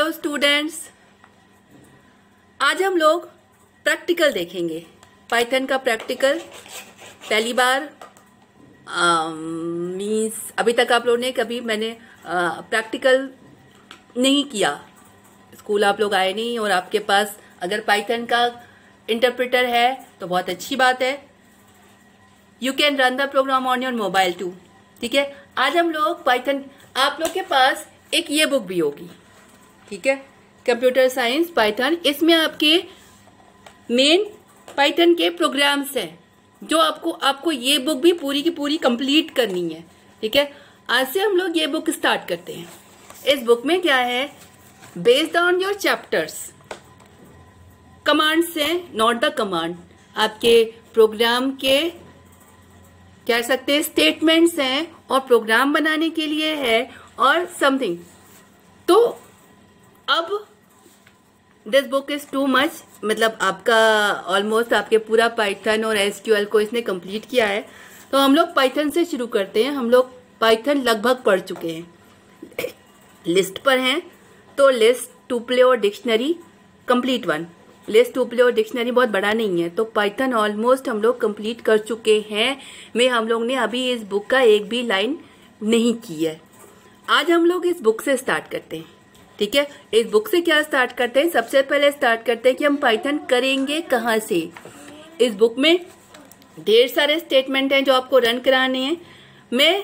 Hello students, आज हम लोग प्रैक्टिकल देखेंगे। पाइथन का प्रैक्टिकल पहली बार मीन्स अभी तक आप लोगों ने कभी मैंने प्रैक्टिकल नहीं किया। स्कूल आप लोग आए नहीं और आपके पास अगर पाइथन का इंटरप्रेटर है तो बहुत अच्छी बात है। You can run the program on your mobile too. ठीक है, आज हम लोग पाइथन, आप लोग के पास एक ये बुक भी होगी, ठीक है, कंप्यूटर साइंस पाइथन। इसमें आपके मेन पाइथन के प्रोग्राम्स हैं जो आपको ये बुक भी पूरी की पूरी कंप्लीट करनी है। ठीक है, आज से हम लोग ये बुक स्टार्ट करते हैं। इस बुक में क्या है, based on your chapters commands हैं, नॉट द कमांड, आपके प्रोग्राम के कह सकते हैं स्टेटमेंट्स हैं और प्रोग्राम बनाने के लिए है और समथिंग। तो अब this book is too much, मतलब आपका ऑलमोस्ट आपके पूरा पाइथन और एसक्यूएल को इसने कंप्लीट किया है। तो हम लोग पाइथन से शुरू करते हैं। हम लोग पाइथन लगभग पढ़ चुके हैं, लिस्ट पर हैं। तो लिस्ट, टुपले और डिक्शनरी कंप्लीट वन। लिस्ट, टुपले और डिक्शनरी बहुत बड़ा नहीं है, तो पाइथन ऑलमोस्ट हम लोग कंप्लीट कर चुके हैं। में हम लोग ने अभी इस बुक का एक भी लाइन नहीं की है। आज हम लोग इस बुक से स्टार्ट करते हैं। ठीक है, इस बुक से क्या स्टार्ट करते हैं, सबसे पहले स्टार्ट करते हैं कि हम पाइथन करेंगे कहाँ से। इस बुक में ढेर सारे स्टेटमेंट हैं जो आपको रन कराने हैं। मैं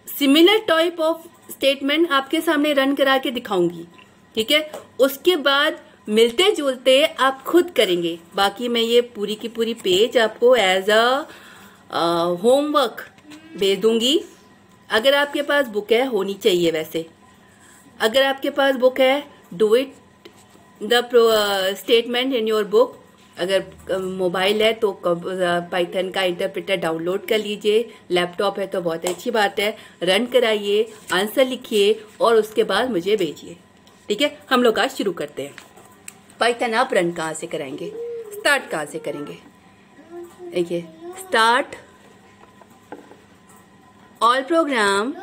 सिमिलर टाइप ऑफ स्टेटमेंट आपके सामने रन करा के दिखाऊंगी। ठीक है, उसके बाद मिलते जुलते आप खुद करेंगे। बाकी मैं ये पूरी की पूरी पेज आपको एज अ होमवर्क भेज दूंगी। अगर आपके पास बुक है, होनी चाहिए वैसे, अगर आपके पास बुक है, do it the statement in your book. अगर मोबाइल है तो पाइथन का इंटरप्रेटर डाउनलोड कर लीजिए। लैपटॉप है तो बहुत अच्छी बात है, रन कराइए, आंसर लिखिए और उसके बाद मुझे भेजिए। ठीक है, हम लोग आज शुरू करते हैं। पाइथन आप रन कहाँ से कराएंगे, स्टार्ट कहाँ से करेंगे। देखिए, start all programme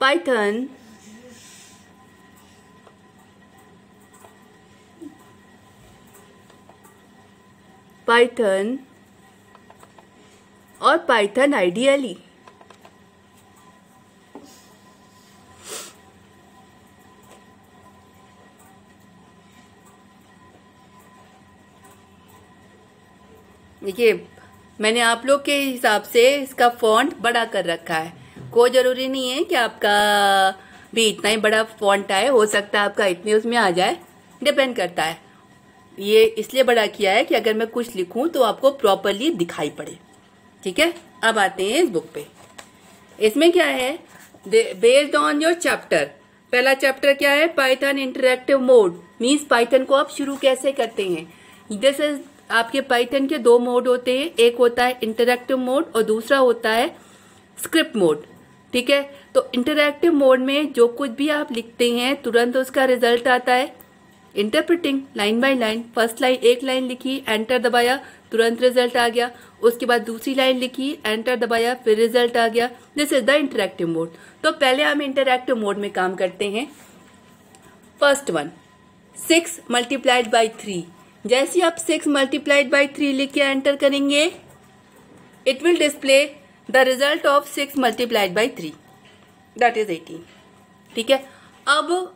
Python Python और पाइथन आइडियली। देखिए, मैंने आप लोग के हिसाब से इसका फॉन्ट बड़ा कर रखा है। कोई जरूरी नहीं है कि आपका भी इतना ही बड़ा फॉन्ट आए, हो सकता है आपका इतने उसमें आ जाए, डिपेंड करता है। ये इसलिए बड़ा किया है कि अगर मैं कुछ लिखूं तो आपको प्रॉपरली दिखाई पड़े। ठीक है, अब आते हैं इस बुक पे। इसमें क्या है, बेस्ड ऑन योर चैप्टर। पहला चैप्टर क्या है, Python interactive mode, means Python को आप शुरू कैसे करते हैं। दिस इज, आपके पाइथन के दो मोड होते हैं, एक होता है इंटरैक्टिव मोड और दूसरा होता है स्क्रिप्ट मोड। ठीक है, तो इंटरैक्टिव मोड में जो कुछ भी आप लिखते हैं तुरंत उसका रिजल्ट आता है। Interpreting line by line, first line एक लाइन लिखी, एंटर दबाया, तुरंत रिजल्ट आ गया। उसके बाद दूसरी लाइन लिखी, एंटर दबाया, फिर रिजल्ट आ गया। This is the interactive mode. तो पहले हम इंटरैक्टिव मोड में काम करते हैं। First one, 6 multiplied by 3। जैसे आप 6 मल्टीप्लाइड बाई 3 लिख के एंटर करेंगे, it will display the result of 6 multiplied by 3, that is 18। ठीक है, अब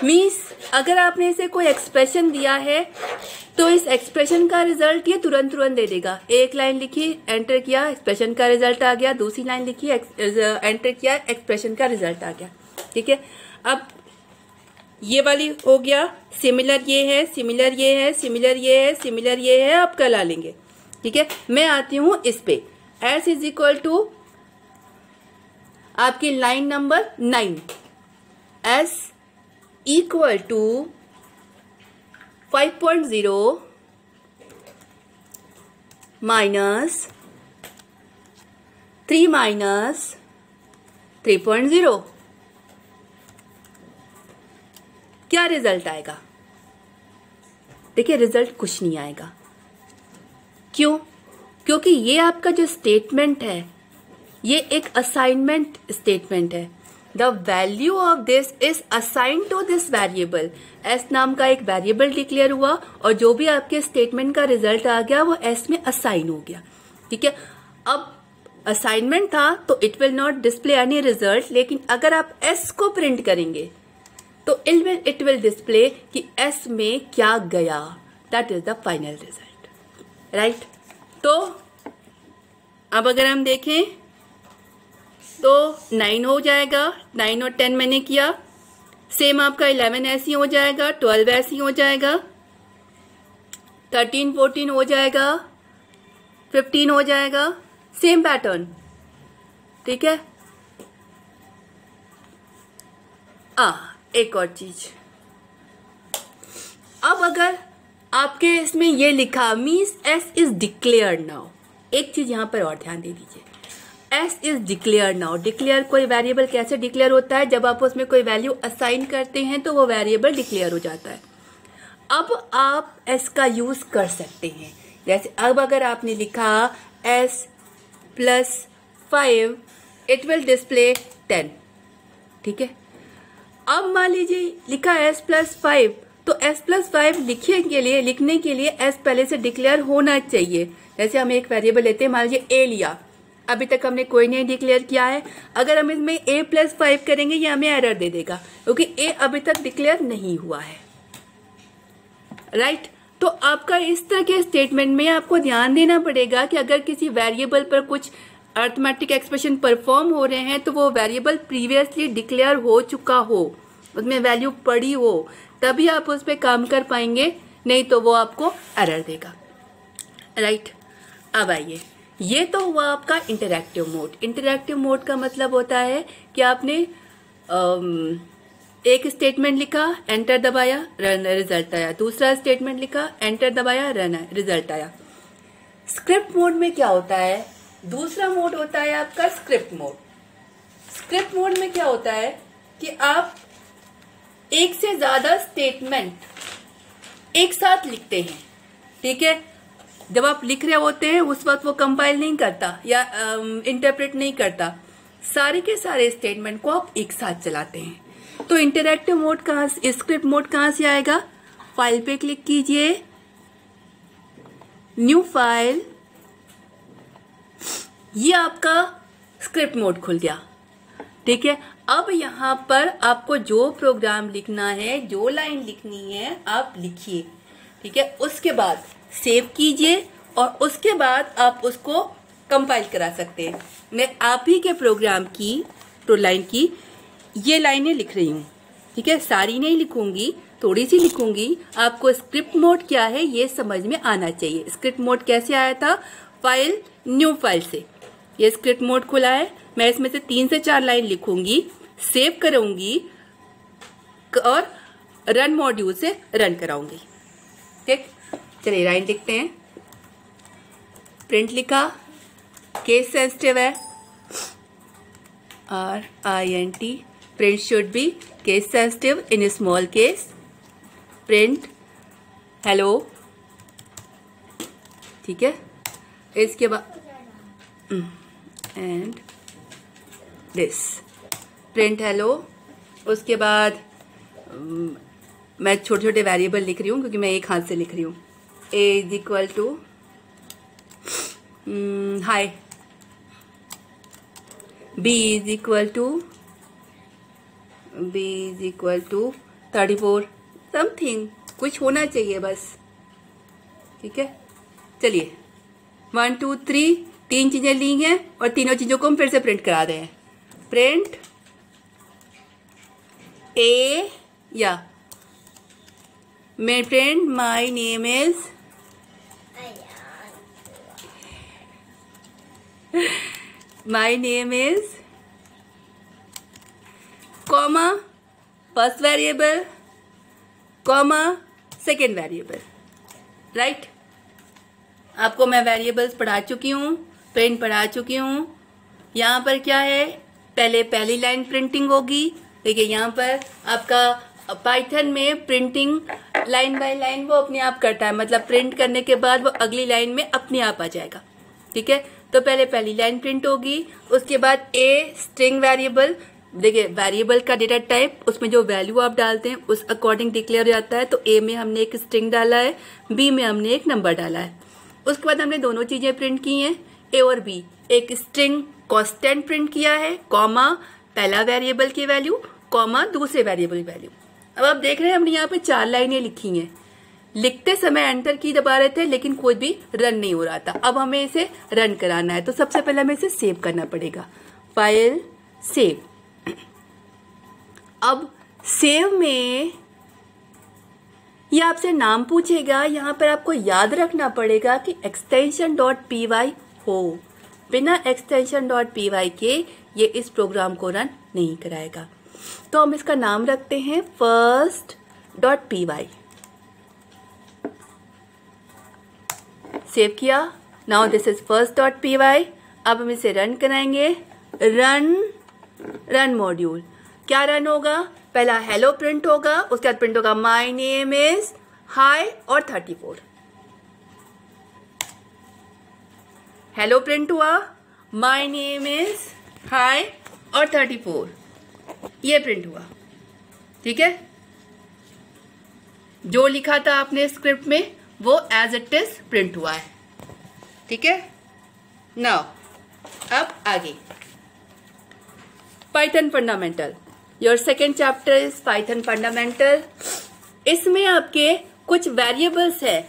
मीन्स अगर आपने इसे कोई एक्सप्रेशन दिया है तो इस एक्सप्रेशन का रिजल्ट ये तुरंत दे देगा। एक लाइन लिखी, एंटर किया, एक्सप्रेशन का रिजल्ट आ गया। दूसरी लाइन लिखी, एंटर किया, एक्सप्रेशन का रिजल्ट आ गया। ठीक है, अब ये वाली हो गया, सिमिलर ये है, सिमिलर ये है, सिमिलर ये है, सिमिलर ये है, आप कल आ लेंगे। ठीक है, मैं आती हूं इस पे। S इज इक्वल टू आपकी line number 9, S equal to 5.0 minus 3 minus 3.0। क्या रिजल्ट आएगा? देखिए, रिजल्ट कुछ नहीं आएगा। क्यों? क्योंकि ये आपका जो स्टेटमेंट है ये एक असाइनमेंट स्टेटमेंट है। The value of this is assign to this variable. S नाम का एक वेरिएबल डिक्लेयर हुआ और जो भी आपके स्टेटमेंट का रिजल्ट आ गया वो एस में असाइन हो गया। ठीक है, अब असाइनमेंट था तो it will not display any result, लेकिन अगर आप एस को प्रिंट करेंगे तो इट विल डिस्प्ले कि एस में क्या गया। That is the final result, right. तो अब अगर हम देखें तो 9 हो जाएगा, 9 और 10 मैंने किया। सेम आपका 11 ऐसे ही हो जाएगा, 12 ऐसे ही हो जाएगा, 13 14 हो जाएगा, 15 हो जाएगा, सेम पैटर्न। ठीक है, एक और चीज, अब अगर आपके इसमें ये लिखा means S is declared now, एक चीज यहां पर और ध्यान दे दीजिए, S is declared now. Declare कोई वेरिएबल कैसे डिक्लेयर होता है? जब आप उसमें कोई वैल्यू असाइन करते हैं तो वो वेरिएबल डिक्लेयर हो जाता है। अब आप एस का यूज कर सकते हैं, जैसे अब अगर आपने लिखा S plus 5 it will display 10। ठीक है, अब मान लीजिए लिखा एस प्लस 5, तो एस प्लस 5 लिखने के लिए एस पहले से डिक्लेयर होना चाहिए। जैसे हम एक वेरिएबल लेते हैं, मान लीजिए ए लिया, अभी तक हमने कोई नहीं डिक्लेयर किया है। अगर हम इसमें ए प्लस 5 करेंगे ये हमें एरर दे देगा क्योंकि ए अभी तक डिक्लेयर नहीं हुआ है, राइट। तो आपका इस तरह के स्टेटमेंट में आपको ध्यान देना पड़ेगा कि अगर किसी वेरिएबल पर कुछ अरिथमेटिक एक्सप्रेशन परफॉर्म हो रहे हैं तो वो वेरिएबल प्रीवियसली डिक्लेयर हो चुका हो, उसमें वैल्यू पड़ी हो, तभी आप उस पर काम कर पाएंगे, नहीं तो वो आपको एरर देगा, राइट। अब आइए, ये तो हुआ आपका इंटरैक्टिव मोड। इंटरैक्टिव मोड का मतलब होता है कि आपने एक स्टेटमेंट लिखा, एंटर दबाया, रन, रिजल्ट आया। दूसरा स्टेटमेंट लिखा, एंटर दबाया, रन, रिजल्ट आया। स्क्रिप्ट मोड में क्या होता है? दूसरा मोड होता है आपका स्क्रिप्ट मोड। स्क्रिप्ट मोड में क्या होता है कि आप एक से ज्यादा स्टेटमेंट एक साथ लिखते हैं। ठीक है, जब आप लिख रहे होते हैं उस वक्त वो कंपाइल नहीं करता या इंटरप्रेट नहीं करता, सारे के सारे स्टेटमेंट को आप एक साथ चलाते हैं। तो इंटरैक्टिव मोड कहां से, स्क्रिप्ट मोड कहां से आएगा? फाइल पे क्लिक कीजिए, न्यू फाइल, ये आपका स्क्रिप्ट मोड खुल गया। ठीक है, अब यहां पर आपको जो प्रोग्राम लिखना है, जो लाइन लिखनी है आप लिखिए। ठीक है, उसके बाद सेव कीजिए और उसके बाद आप उसको कंपाइल करा सकते हैं। मैं आप ही के प्रोग्राम की लाइन की ये लाइनें लिख रही हूँ। ठीक है, सारी नहीं लिखूंगी, थोड़ी सी लिखूंगी। आपको स्क्रिप्ट मोड क्या है ये समझ में आना चाहिए। स्क्रिप्ट मोड कैसे आया था? फाइल, न्यू फाइल से ये स्क्रिप्ट मोड खुला है। मैं इसमें से 3 से 4 लाइन लिखूंगी, सेव करूंगी और रन मॉड्यूल से रन कराऊंगी। ठीक, चलिए लाइन लिखते हैं। प्रिंट लिखा, केस सेंसिटिव है, RINT, print should be case sensitive in small case, print hello. ठीक है, इसके बाद एंड दिस प्रिंट हेलो। उसके बाद मैं छोटे छोटे वेरिएबल लिख रही हूँ क्योंकि मैं एक हाथ से लिख रही हूँ। A is equal to hi, B is equal to 34 something, कुछ होना चाहिए बस। ठीक है, चलिए 1 2 3 3 चीजें ली हैं और तीनों चीजों को हम फिर से प्रिंट करा रहे हैं। प्रिंट ए या मैं print my name is comma first variable comma second variable, right. आपको मैं वेरिएबल्स पढ़ा चुकी हूँ, प्रिंट पढ़ा चुकी हूँ। यहाँ पर क्या है, पहले पहली लाइन प्रिंटिंग होगी। देखिए यहाँ पर आपका पाइथन में प्रिंटिंग लाइन बाय लाइन वो अपने आप करता है, मतलब प्रिंट करने के बाद वो अगली लाइन में अपने आप आ जाएगा। ठीक है, तो पहले पहली लाइन प्रिंट होगी, उसके बाद ए स्ट्रिंग वेरिएबल, देखिए वेरिएबल का डेटा टाइप, उसमें जो वैल्यू आप डालते हैं उस अकॉर्डिंग डिक्लेयर हो जाता है। तो ए में हमने एक स्ट्रिंग डाला है, बी में हमने एक नंबर डाला है। उसके बाद हमने दोनों चीजें प्रिंट की हैं, ए और बी। एक स्ट्रिंग कांस्टेंट प्रिंट किया है, कॉमा पहला वेरिएबल की वैल्यू, कॉमा दूसरे वेरिएबल की वैल्यू। अब आप देख रहे हैं हमने यहाँ पे 4 लाइनें लिखी हैं। लिखते समय एंटर की दबा रहे थे लेकिन कोई भी रन नहीं हो रहा था। अब हमें इसे रन कराना है, तो सबसे पहले हमें इसे सेव करना पड़ेगा। File save. अब सेव में ये आपसे नाम पूछेगा, यहाँ पर आपको याद रखना पड़ेगा कि एक्सटेंशन .py हो। बिना एक्सटेंशन .py के ये इस प्रोग्राम को रन नहीं कराएगा। तो हम इसका नाम रखते हैं first.py। सेव किया, नाउ दिस इज first.py। अब हम इसे रन कराएंगे। Run module. क्या रन होगा? पहला हेलो प्रिंट होगा, उसके बाद प्रिंट होगा माय नेम इज हाई और 34। हेलो प्रिंट हुआ, माय नेम इज हाई और 34, ये प्रिंट हुआ। ठीक है, जो लिखा था आपने स्क्रिप्ट में वो एज इट इज प्रिंट हुआ है। ठीक है, नाउ अब आगे Python fundamental. Your second chapter is Python fundamental. इसमें आपके कुछ वेरिएबल्स है,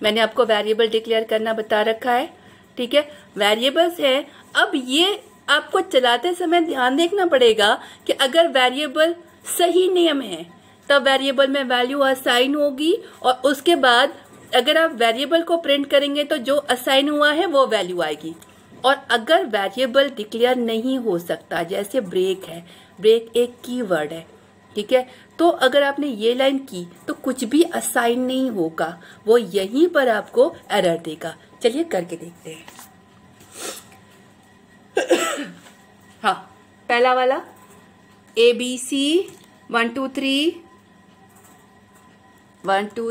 मैंने आपको वेरिएबल डिक्लेयर करना बता रखा है। ठीक है, वेरिएबल्स है। अब ये आपको चलाते समय ध्यान देखना पड़ेगा कि अगर वेरिएबल सही नेम है तब वेरिएबल में वैल्यू असाइन होगी, और उसके बाद अगर आप वेरिएबल को प्रिंट करेंगे तो जो असाइन हुआ है वो वैल्यू आएगी। और अगर वेरिएबल डिक्लेयर नहीं हो सकता, जैसे ब्रेक है, ब्रेक एक कीवर्ड है। ठीक है, तो अगर आपने ये लाइन की तो कुछ भी असाइन नहीं होगा, वो यहीं पर आपको एरर देगा। चलिए करके देखते हैं। हाँ, पहला वाला ABC 1 2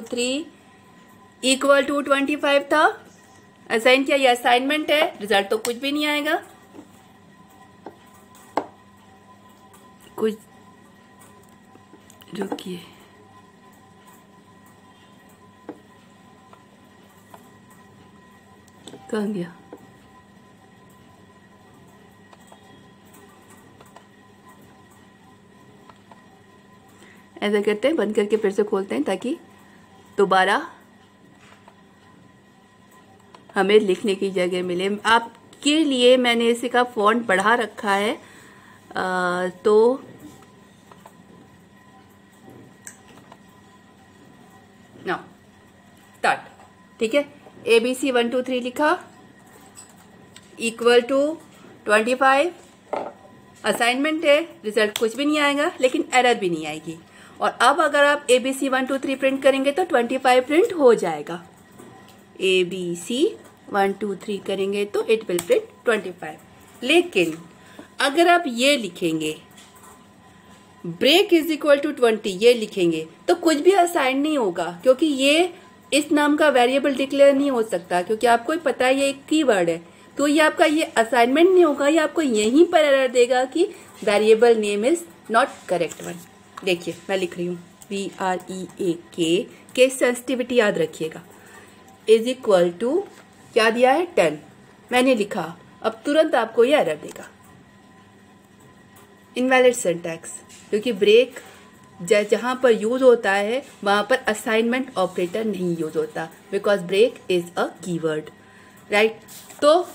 3 इक्वल टू 25 था, असाइन किया, ये असाइनमेंट है, रिजल्ट तो कुछ भी नहीं आएगा। कुछ रुकिए, कहाँ गया? ऐसा करते हैं, बंद करके फिर से खोलते हैं ताकि दोबारा हमें लिखने की जगह मिले। आपके लिए मैंने इसी का फॉन्ट बढ़ा रखा है, तो ना स्टार्ट। ठीक है, ABC 1 2 3 लिखा, इक्वल टू 25, असाइनमेंट है, रिजल्ट कुछ भी नहीं आएगा लेकिन एरर भी नहीं आएगी। और अब अगर आप ABC 1 2 3 प्रिंट करेंगे तो 25 प्रिंट हो जाएगा। ABC 1 2 3 करेंगे तो इट विल प्रिंट 25। लेकिन अगर आप ये लिखेंगे ब्रेक इज इक्वल टू 20, ये लिखेंगे तो कुछ भी असाइन नहीं होगा, क्योंकि ये इस नाम का वेरिएबल डिक्लेयर नहीं हो सकता, क्योंकि आपको ही पता है ये एक कीवर्ड है। तो ये आपका ये असाइनमेंट नहीं होगा, ये आपको यहीं पर एरर देगा कि variable name is not correct one. देखिए मैं लिख रही हूँ VREAK, केस सेंसिटिविटी याद रखिएगा, इज इक्वल टू क्या दिया है 10, मैंने लिखा, अब तुरंत आपको ये एरर देगा, इनवैलिड सिंटैक्स, क्योंकि ब्रेक जहां पर यूज होता है वहां पर असाइनमेंट ऑपरेटर नहीं यूज होता, because break is a keyword, right. तो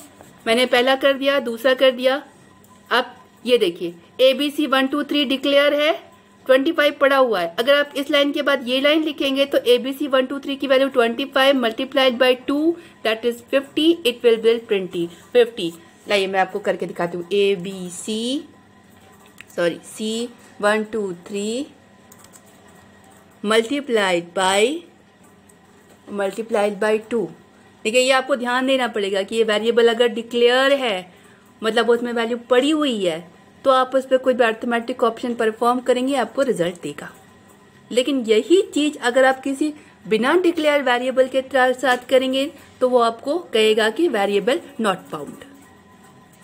मैंने पहला कर दिया, दूसरा कर दिया। अब ये देखिए ABC 1 2 3 डिक्लेयर है, 25 पड़ा हुआ है। अगर आप इस लाइन के बाद ये लाइन लिखेंगे तो ABC 1 2 3 की value 25 multiplied by 2 that is 50, it will bill 50। लाइए मैं आपको करके दिखाती हूँ। C 1 2 3 multiplied by 2। देखिए ये आपको ध्यान देना पड़ेगा कि ये वेरिएबल अगर डिक्लेयर है मतलब उसमें वैल्यू पड़ी हुई है तो आप उस पर कोई भी अर्थमेटिक ऑप्शन परफॉर्म करेंगे आपको रिजल्ट देगा। लेकिन यही चीज अगर आप किसी बिना डिक्लेयर वेरिएबल के साथ करेंगे तो वो आपको कहेगा कि variable not found,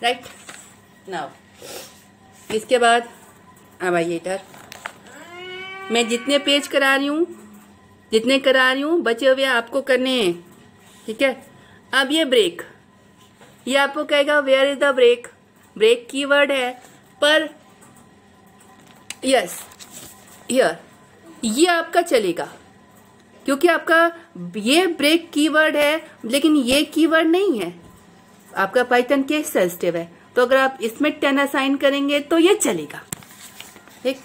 right. Now इसके बाद अब आइए इधर, मैं जितने पेज करा रही हूँ बचे हुए आपको करने हैं, ठीक है। अब ये ब्रेक, ये आपको कहेगा where is the break, break keyword है, पर यस हियर ये आपका चलेगा क्योंकि आपका ये ब्रेक कीवर्ड है, लेकिन ये कीवर्ड नहीं है, आपका पाइथन केस सेंसिटिव है, तो अगर आप इसमें 10 असाइन करेंगे तो ये चलेगा, ठीक।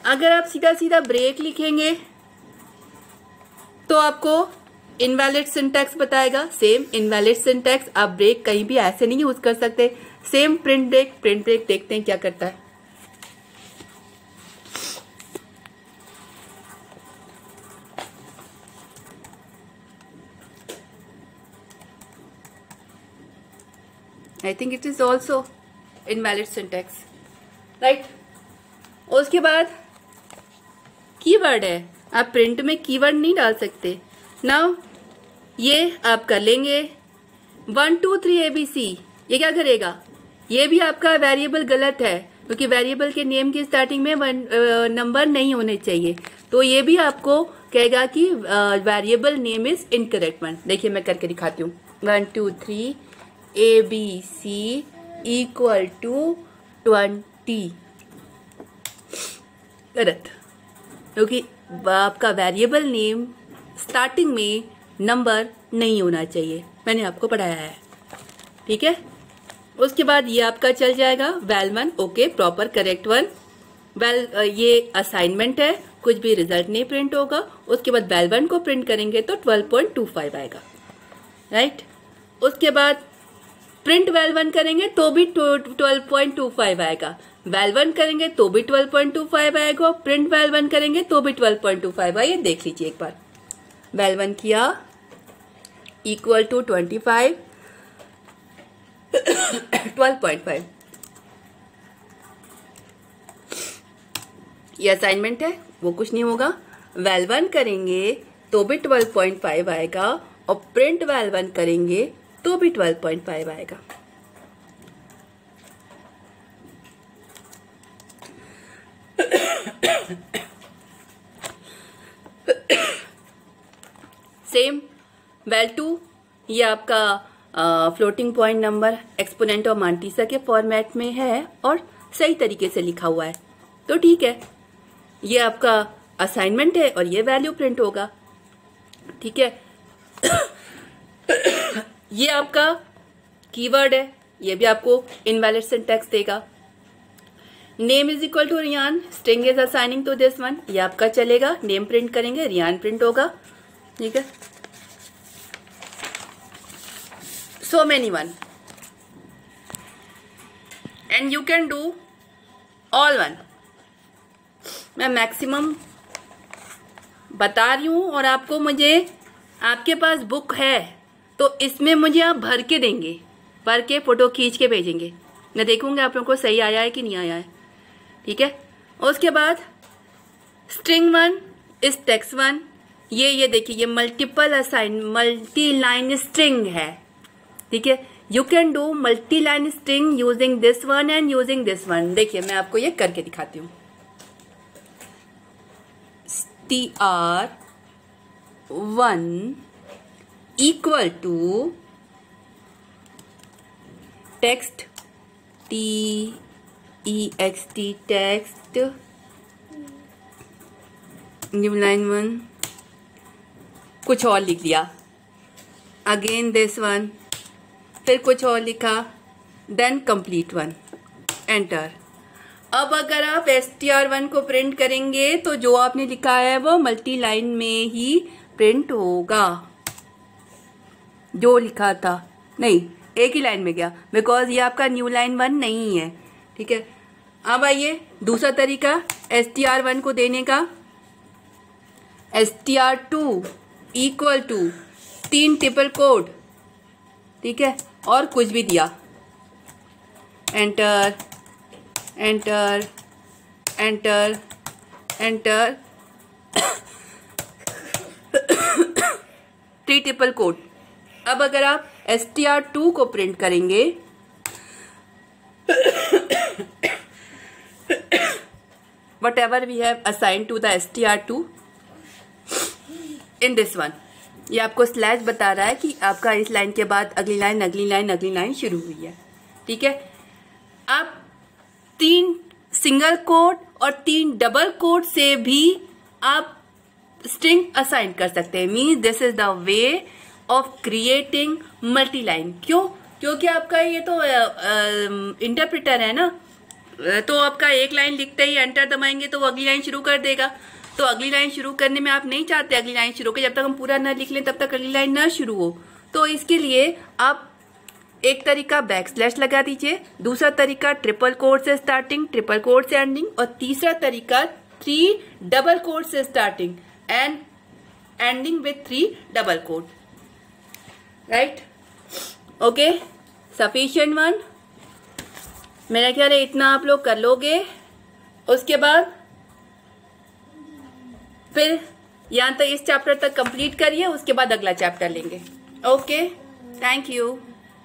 अगर आप सीधा सीधा ब्रेक लिखेंगे तो आपको इनवैलिड सिंटैक्स बताएगा। सेम इनवैलिड सिंटैक्स, आप ब्रेक कहीं भी ऐसे नहीं यूज कर सकते। सेम प्रिंट ब्रेक देखते हैं क्या करता है। I think it is also invalid syntax, right. उसके बाद कीवर्ड है, आप प्रिंट में कीवर्ड नहीं डाल सकते। नाउ ये आप कर लेंगे 1 2 3 ABC, ये क्या करेगा, ये भी आपका वेरिएबल गलत है क्योंकि वेरिएबल के नेम की स्टार्टिंग में नंबर नहीं होने चाहिए, तो ये भी आपको कहेगा कि variable name is incorrect one. देखिए मैं करके दिखाती हूँ, 1 2 3 ABC इक्वल टू 20, गलत, क्योंकि आपका वेरिएबल नेम स्टार्टिंग में नंबर नहीं होना चाहिए, मैंने आपको पढ़ाया है, ठीक है। उसके बाद ये आपका चल जाएगा well, okay proper correct one. Well ये असाइनमेंट है, कुछ भी रिजल्ट नहीं प्रिंट होगा। उसके बाद वेल1 को प्रिंट करेंगे तो 12.25 आएगा, राइट। उसके बाद प्रिंट वेल1 करेंगे तो भी 12.25 आएगा, वेल1 करेंगे तो भी 12.25 आएगा, प्रिंट वेल1 करेंगे तो भी 12.25 आएगा। देख लीजिए एक बार, वेल1 किया इक्वल टू 25 12.5, ये असाइनमेंट है, वो कुछ नहीं होगा। वेल1 करेंगे तो भी 12.5 आएगा और प्रिंट वेल1 करेंगे तो भी 12.5 आएगा। सेम वेल2, ये आपका फ्लोटिंग पॉइंट नंबर एक्सपोनेंट और मांटिसा के फॉर्मेट में है और सही तरीके से लिखा हुआ है, तो ठीक है। ये आपका असाइनमेंट है और ये वैल्यू प्रिंट होगा, ठीक है। ये आपका कीवर्ड है, ये भी आपको इनवैलिड सिंटैक्स देगा। Name is equal to Riyan, string is assigning to this one, ये आपका चलेगा। नेम प्रिंट करेंगे, रियान प्रिंट होगा, ठीक है। So many one, and you can do all one. मैं मैक्सिमम बता रही हूँ और आपको मुझे, आपके पास बुक है तो इसमें मुझे आप भर के देंगे, भर के फोटो खींच के भेजेंगे, मैं देखूंगी आप लोगों को सही आया है कि नहीं आया है, ठीक है। उसके बाद स्ट्रिंग 1 इज टेक्स्ट 1, ये देखिए ये मल्टी लाइन स्ट्रिंग है, ठीक है। You can do multi line string using this one and using this one. देखिए मैं आपको ये करके दिखाती हूँ। TR1 equal to text TEXT text new line 1, कुछ और लिख दिया, अगेन दिस वन, फिर कुछ और लिखा, देन कंप्लीट वन, एंटर। अब अगर आप STR1 को प्रिंट करेंगे तो जो आपने लिखा है वो मल्टी लाइन में ही प्रिंट होगा, जो लिखा था नहीं एक ही लाइन में गया, बिकॉज ये आपका न्यू लाइन 1 नहीं है, ठीक है। अब आइए दूसरा तरीका STR1 को देने का। STR2 equal to 3 triple code, ठीक है, और कुछ भी दिया, enter enter enter enter 3 triple quote. अब अगर आप str2 को प्रिंट करेंगे whatever we have assigned to the str2 in this one, ये आपको स्लैश बता रहा है कि आपका इस लाइन के बाद अगली लाइन अगली लाइन अगली लाइन शुरू हुई है। ठीक है, आप 3 सिंगल कोट और 3 डबल कोट से भी आप स्ट्रिंग असाइन कर सकते हैं। Means this is the way of creating multi line. क्यों? क्योंकि आपका ये तो इंटरप्रेटर है ना, तो आपका एक लाइन लिखते ही एंटर दबाएंगे तो वो अगली लाइन शुरू कर देगा। तो अगली लाइन शुरू करने में आप नहीं चाहते अगली लाइन शुरू हो, जब तक हम पूरा ना लिख लें तब तक अगली लाइन ना शुरू हो। तो इसके लिए आप एक तरीका बैकस्लैश लगा दीजिए, दूसरा तरीका ट्रिपल कोट से स्टार्टिंग ट्रिपल कोट से एंडिंग, और तीसरा तरीका 3 डबल कोट से starting and ending with 3 double quote. Right? Okay, sufficient one. मेरा ख्याल है इतना आप लोग कर लोगे। उसके बाद फिर यहाँ तक इस चैप्टर तक कंप्लीट करिए, उसके बाद अगला चैप्टर लेंगे। Okay, thank you.